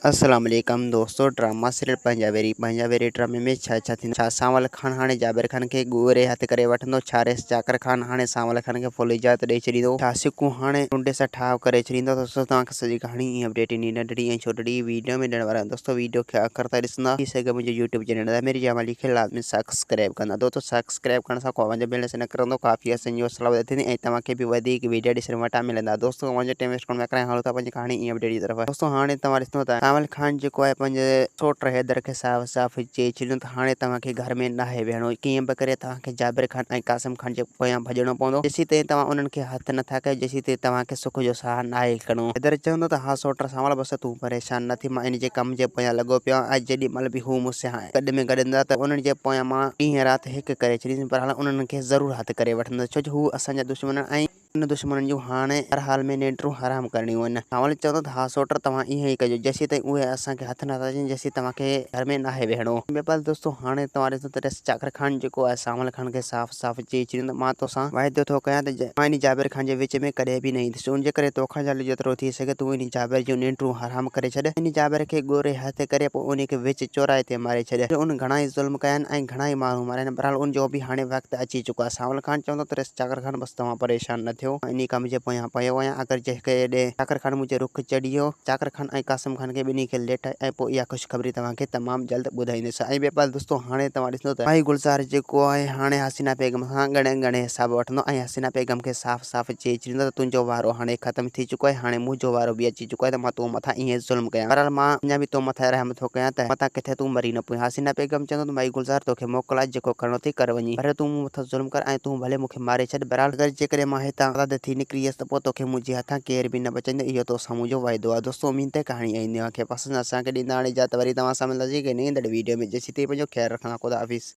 अस्सलाम वालेकुम दोस्तों। ड्रामा सीरियल पंजाबी ड्रामे में छा थींदो छा सांवल खान हाणे जाबिर खान के गोरे हथ करे वठंदो। छारेस जाकर खान हाणे सांवल खान के फुल इजाज़त ॾेई छॾींदो। छा सिकू हाणे टुंडे सां ठाव करे छॾींदो। दोस्तों तव्हांखे सॼी कहानी ईअं अपडेट ईंदी नंढड़ी ऐं छोटड़ी वीडियो में ॾियण वारा आहियूं। दोस्तों वीडियो खे आख़िर ताईं ॾिसंदा थी सघे मुंहिंजे यूट्यूब चैनल है मेरी जामा लिखे लाज़मी सब्सक्राइब कंदा। दोस्तों सब्सक्राइब करण सां को अवंज बैलेंस न करंदो काफ़ी असांजी हौसला वधे थींदी ऐं तव्हांखे बि वधीक वीडियो ॾिसण वटां मिलंदा। दोस्तों अवंज टाइम वेस्ट करण न करां हलो था पंहिंजी कहानी ईअं अपडेट जी तरफ़। दोस्तों हाणे तव्हां ॾिसंदो त सांवल खान जेको आहे पंहिंजे सोट हैदर के साफ़ साफ़ चई छॾियो त हाणे तव्हांखे घर में नाहे वेहणो। कीअं बि करे तव्हांखे जाबिर खान ऐं कासिम खान जे पोयां भॼणो पवंदो। जेसीं ताईं तव्हां उन्हनि खे हथ नथा कयो जेसीं ताईं तव्हांखे सुख जो साह नाहे खणो। हैदर चवंदो त हा सोट सांवल बस तूं परेशान न थी, मां इन जे कम जे पोयां लॻो पियो आहियां। ऐं जेॾी महिल बि हू मूंसां गॾ में गॾंदा त उन्हनि जे पोयां मां ॾींहं राति हिकु करे छॾींदुमि। पर हाल उन्हनि खे ज़रूरु हथु करे वठंदुसि छो जो हू असांजा दुश्मन ऐं उन दुश्मननि जूं हाणे हर हाल में निंड्रूं हराम करणियूं आहिनि। सांवल चवंदो त हा सोट तव्हां ईअं ई कजो जेसीं ताईं उहे असांखे हथु नथा अचनि जेसीं तव्हांखे घर में नाहे वेहणो। बेपल दोस्तों हाणे तव्हां ॾिसो त जाकिर खान जेको आहे सांवल खान खे साफ़ साफ़ चई छॾियो त मां तोसां वाइदो थो कयां त मां इन जाबिर खान जे विच में कॾहिं बि न ईंदुसि। उन जे करे तोखां जाल जेतिरो थी सघे तूं इन जाबिर जूं निंड्रूं हराम करे छॾ। इन जाबिर खे गोरे हथ करे पोइ उन खे विच चौराहे ते मारे छॾ। उन घणा ई ज़ुल्म कया आहिनि ऐं घणा ई माण्हू मारिया आहिनि। बहरहाल उन जो बि हाणे वक़्तु अची चुको आहे। सांवल खान चवंदो त जाकिर खान बसि तव्हां परेशान न थियो, इन कम जे पोयां पियो आहियां। अगरि जेके जाकिर खान मुंहिंजे रुख चढ़ी वियो जाकिर खान ऐं कासिम खान खे ॿिन्ही खे लेट ऐं पोइ इहा ख़ुशख़बरी तव्हांखे तमामु जल्द ॿुधाईंदुसि। ऐं बेपल दोस्तों हाणे तव्हां ॾिसंदो त भाई गुलज़ार जेको आहे हाणे हसीना बेगम सां घणे हिसाब वठंदो ऐं हसीना बेगम खे साफ़ साफ़ चई छॾींदो त तुंहिंजो वारो हाणे ख़तमु थी चुको आहे। हाणे मुंहिंजो वारो बि अची चुको आहे त मां तो मथां ईअं ज़ुल्म कयां। बहरहाल मां अञा बि तो मथां रहम थो कयां त मथां किथे तूं मरी न पई। हसीना बेगम चवंदो त भाई गुलज़ार तोखे मोकल आहे जेको करिणो अथई कर वञी, पर तूं मूं मथां ज़ुल्म कर ऐं तूं भले मूंखे मारे छॾ। बहरहाल अगरि जेकॾहिं मां हितां आज़ाद थी निकिरी वियसि त पोइ तोखे मुंहिंजे हथां केर बि न बचंदो। इहो तोसां मुंहिंजो वाइदो आहे। दोस्तों उम्मीद आहे कहाणी ईंदी आहे पसंदि असांखे ॾींदा हाणे इजाज़त वरी तव्हां सां मिलंदासीं कि नई ईंदड़ वीडियो में। जेसीं ताईं पंहिंजो ख़्यालु रखंदा। ख़ुदा हाफ़िज़।